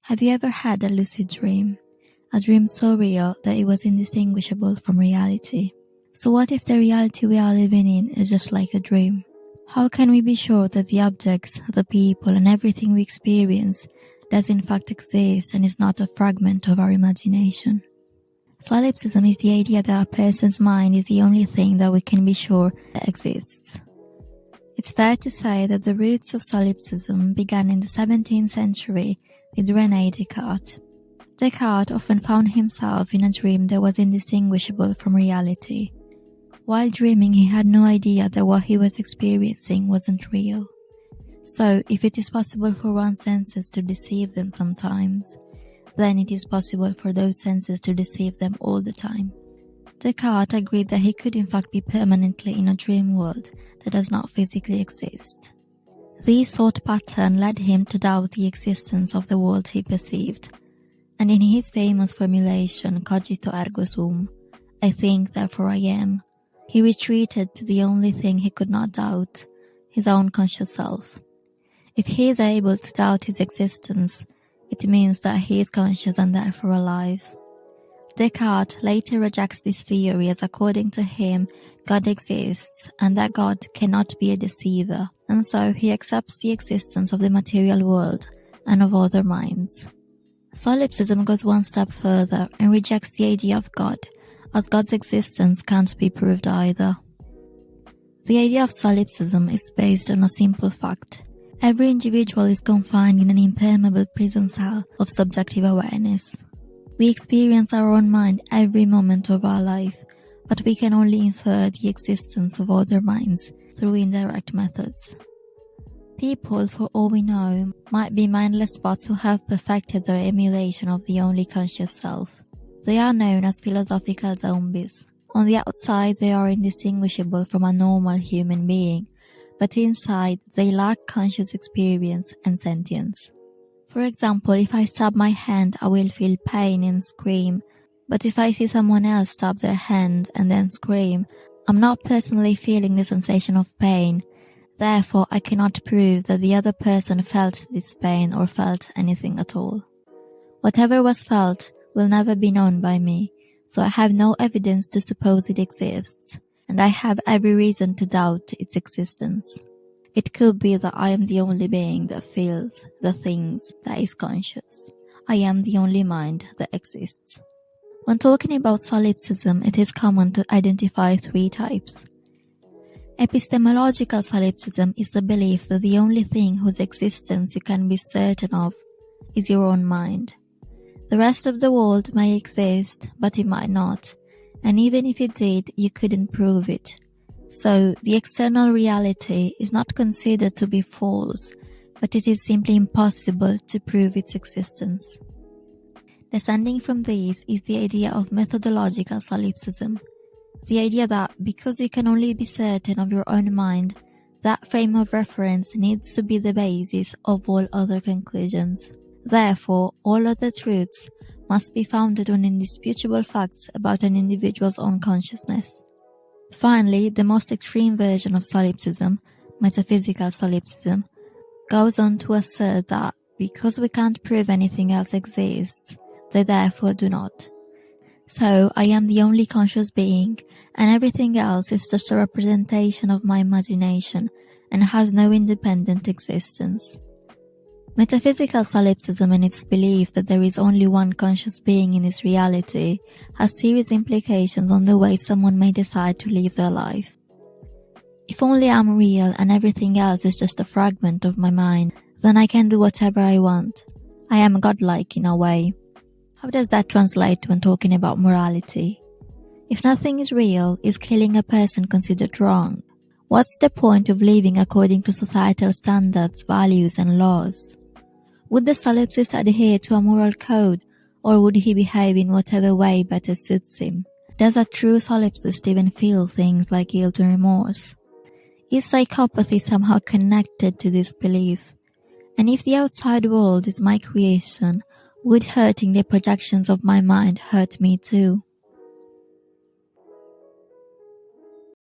Have you ever had a lucid dream? A dream so real that it was indistinguishable from reality. So what if the reality we are living in is just like a dream? How can we be sure that the objects, the people, and everything we experience does in fact exist and is not a fragment of our imagination? Solipsism is the idea that a person's mind is the only thing that we can be sure exists. It's fair to say that the roots of solipsism began in the 17th century with René Descartes. Descartes often found himself in a dream that was indistinguishable from reality. While dreaming, he had no idea that what he was experiencing wasn't real. So, if it is possible for one's senses to deceive them sometimes, then it is possible for those senses to deceive them all the time. Descartes agreed that he could in fact be permanently in a dream world that does not physically exist. This thought pattern led him to doubt the existence of the world he perceived, and in his famous formulation, cogito ergo sum, I think therefore I am, he retreated to the only thing he could not doubt, his own conscious self. If he is able to doubt his existence, it means that he is conscious and therefore alive. Descartes later rejects this theory as according to him, God exists and that God cannot be a deceiver, and so he accepts the existence of the material world and of other minds. Solipsism goes one step further and rejects the idea of God, as God's existence can't be proved either. The idea of solipsism is based on a simple fact. Every individual is confined in an impermeable prison cell of subjective awareness. We experience our own mind every moment of our life, but we can only infer the existence of other minds through indirect methods. People, for all we know, might be mindless bots who have perfected their emulation of the only conscious self. They are known as philosophical zombies. On the outside, they are indistinguishable from a normal human being, but inside, they lack conscious experience and sentience. For example, if I stab my hand, I will feel pain and scream, but if I see someone else stab their hand and then scream, I'm not personally feeling the sensation of pain. Therefore, I cannot prove that the other person felt this pain or felt anything at all. Whatever was felt will never be known by me, so I have no evidence to suppose it exists, and I have every reason to doubt its existence. It could be that I am the only being that feels the things that is conscious. I am the only mind that exists. When talking about solipsism, it is common to identify three types. Epistemological solipsism is the belief that the only thing whose existence you can be certain of is your own mind. The rest of the world may exist, but it might not, and even if it did, you couldn't prove it. So, the external reality is not considered to be false, but it is simply impossible to prove its existence. Descending from this is the idea of methodological solipsism. The idea that because you can only be certain of your own mind, that frame of reference needs to be the basis of all other conclusions. Therefore, all other truths must be founded on indisputable facts about an individual's own consciousness. Finally, the most extreme version of solipsism, metaphysical solipsism, goes on to assert that because we can't prove anything else exists, they therefore do not. So, I am the only conscious being, and everything else is just a representation of my imagination and has no independent existence. Metaphysical solipsism and its belief that there is only one conscious being in this reality has serious implications on the way someone may decide to live their life. If only I'm real and everything else is just a fragment of my mind, then I can do whatever I want. I am godlike in a way. How does that translate when talking about morality? If nothing is real, is killing a person considered wrong? What's the point of living according to societal standards, values, and laws? Would the solipsist adhere to a moral code, or would he behave in whatever way better suits him? Does a true solipsist even feel things like guilt and remorse? Is psychopathy somehow connected to this belief? And if the outside world is my creation, would hurting the projections of my mind hurt me too?